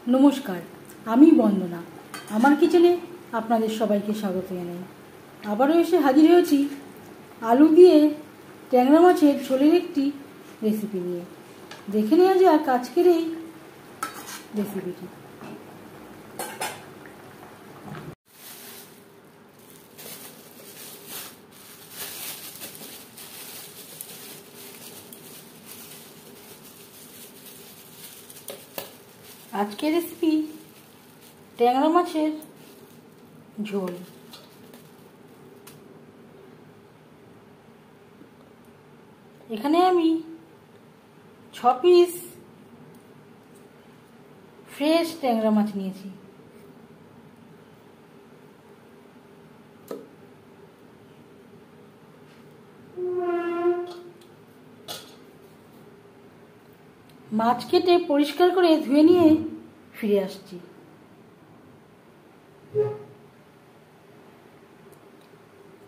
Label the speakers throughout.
Speaker 1: নমস্কার, আমি বন্দনা। আমার কিচেনে আপনাদের সবাইকে স্বাগত জানাই। আবারও এসে হাজির হয়েছি আলু দিয়ে ট্যাংরা মাছের ঝোলের একটি রেসিপি নিয়ে। দেখে নেওয়া যাক আজকের এই রেসিপিটি। আজকের রেসিপি ট্যাংরা মাছের ঝোল। এখানে আমি 6 পিস ফ্রেশ ট্যাংরা মাছ নিয়েছি। মাছ কেটে পরিষ্কার করে ধুয়ে নিয়ে ফিরে আসছি।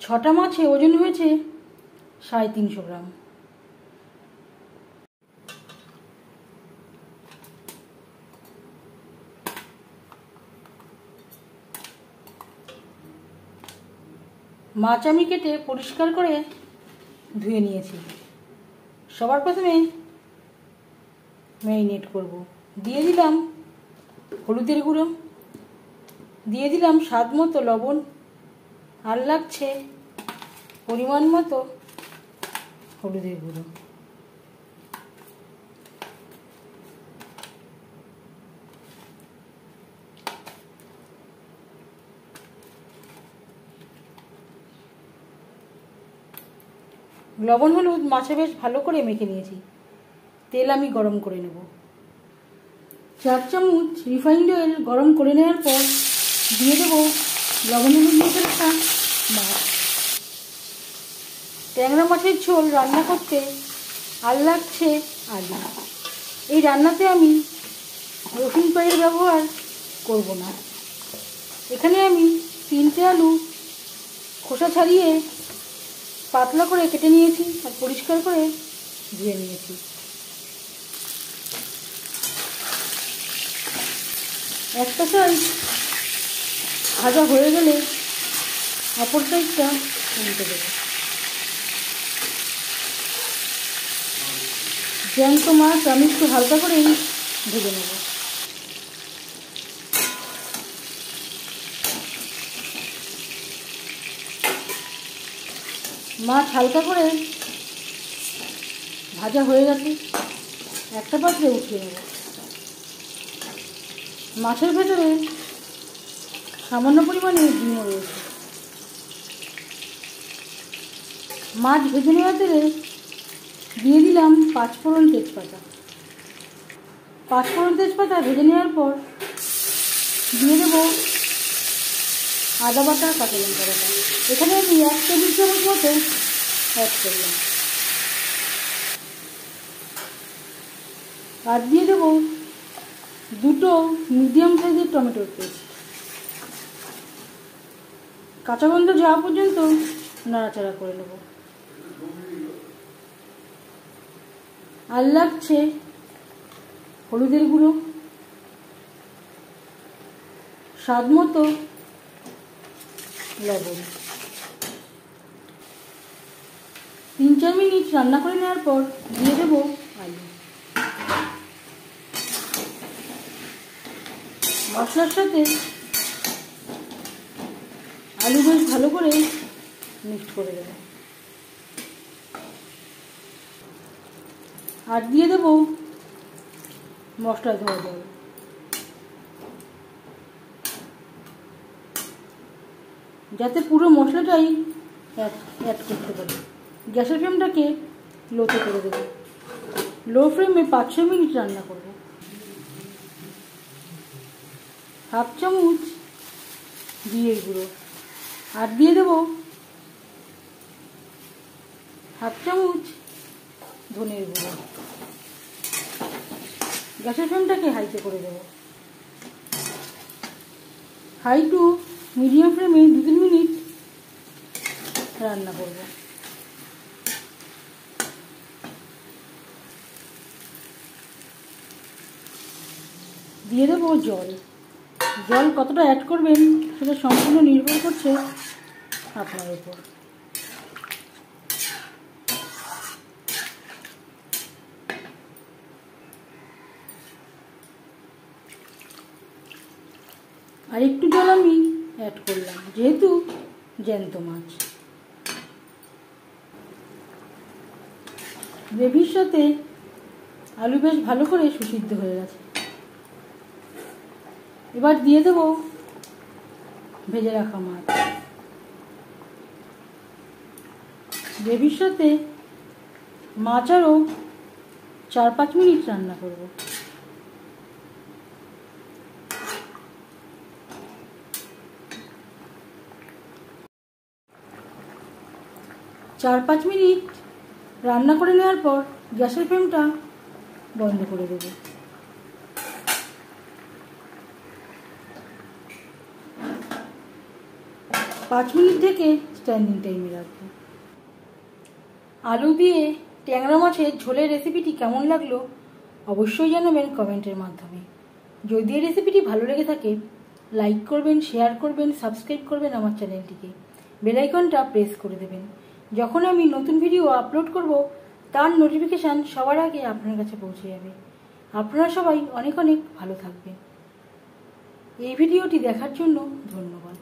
Speaker 1: ছটা মাছে ওজন হয়েছে 350 গ্রাম। মাছ আমি কেটে পরিষ্কার করে ধুয়ে নিয়েছি। সবার প্রথমে ম্যারিনেট করব। দিয়ে দিলাম হলুদের গুঁড়ো, দিয়ে দিলাম স্বাদ মতো লবণ, আর লাগছে পরিমাণ মতো হলুদের গুঁড়ো। লবণ হলুদ মাছে বেশ ভালো করে মেখে নিয়েছি। তেল আমি গরম করে নেব। 4 চামচ রিফাইন্ড অয়েল গরম করে নেওয়ার পর দিয়ে দেবো লবণ হলুদ মেখে রাখা মাছ। ট্যাংরা মাছের ঝোল রান্না করতে আর লাগছে আলু। এই রান্নাতে আমি রসুন পেঁয়াজের ব্যবহার করব না। এখানে আমি 3টে আলু খোসা ছাড়িয়ে পাতলা করে কেটে নিয়েছি আর পরিষ্কার করে ধুয়ে নিয়েছি। একটা সাইড ভাজা হয়ে গেলে অপর সাইডটা উল্টে দেবো। জ্যান্ত মাছ আমি একটু হালকা করেই ভেজে নেব। মাছ হালকা করে ভাজা হয়ে গেছে, একটা পাত্রে উঠিয়ে নেব। মাছের ভেতরে সামান্য পরিমাণে ডিমও রয়েছে। মাছ ভেজে নেওয়া তেলে দিয়ে দিলাম 5 ফোড়ন তেজপাতা। 5 ফোড়ন তেজপাতা ভেজে নেওয়ার পর দিয়ে দেবো আদা বাটা, কাঁচা লঙ্কা বাটা। এখানে আমি 1 টেবিল চামচ মতো অ্যাড করলাম। আর দিয়ে দেবো 2টো মিডিয়াম সাইজের টমেটোর পেস্ট। কাঁচা গন্ধ যাওয়া পর্যন্ত নাড়াচাড়া করে নেব। আর লাগছে হলুদের গুঁড়ো, স্বাদ মতো লবণ। 3-4 মিনিট রান্না করে নেওয়ার পর দিয়ে দেবো আলু। মশলার সাথে আলু বেশ ভালো করে মিক্সড করে দেবো। আর দিয়ে দেবো মশলা ধোয়া জল। যাতে পুরো মশলাটাই অ্যাড করতে পারি। গ্যাসের ফ্লেমটাকে লোতে করে দেবো। লো ফ্লেমে 5-6 মিনিট রান্না করব। 1/2 চামচ জিরের গুঁড়ো, আর দিয়ে দেবো 1/2 চামচ ধনের গুঁড়ো। গ্যাসের ফ্লেমটাকে হাইতে করে দেবো। হাই টু মিডিয়াম ফ্লেমে 2-3 মিনিট রান্না করব। দিয়ে দেবো জল। জল কতটা অ্যাড করবেন সেটা সম্পূর্ণ নির্ভর করছে আপনার উপর। আর একটু জল আমি অ্যাড করলাম যেহেতু জ্যান্ত মাছ। গ্রেভির সাথে আলু বেশ ভালো করে সুসিদ্ধ হয়ে গেছে। এবার দিয়ে দেবো ভেজে রাখা মাছ। গ্রেভির সাথে মাছ আরও 4-5 মিনিট রান্না করব। চার 5 মিনিট রান্না করে নেওয়ার পর গ্যাসের ফ্লেমটা বন্ধ করে দেব। পাঁচ মিনিট থেকে স্ট্যান্ডিং টাইমে রাখবো। আলু দিয়ে ট্যাংরা মাছের ঝোলের রেসিপিটি কেমন লাগলো অবশ্যই জানাবেন কমেন্টের মাধ্যমে। যদি এই রেসিপিটি ভালো লেগে থাকে লাইক করবেন, শেয়ার করবেন, সাবস্ক্রাইব করবেন আমার চ্যানেলটিকে, বেল আইকনটা প্রেস করে দেবেন। যখন আমি নতুন ভিডিও আপলোড করব তার নোটিফিকেশান সবার আগে আপনার কাছে পৌঁছে যাবে। আপনারা সবাই অনেক অনেক ভালো থাকবেন। এই ভিডিওটি দেখার জন্য ধন্যবাদ।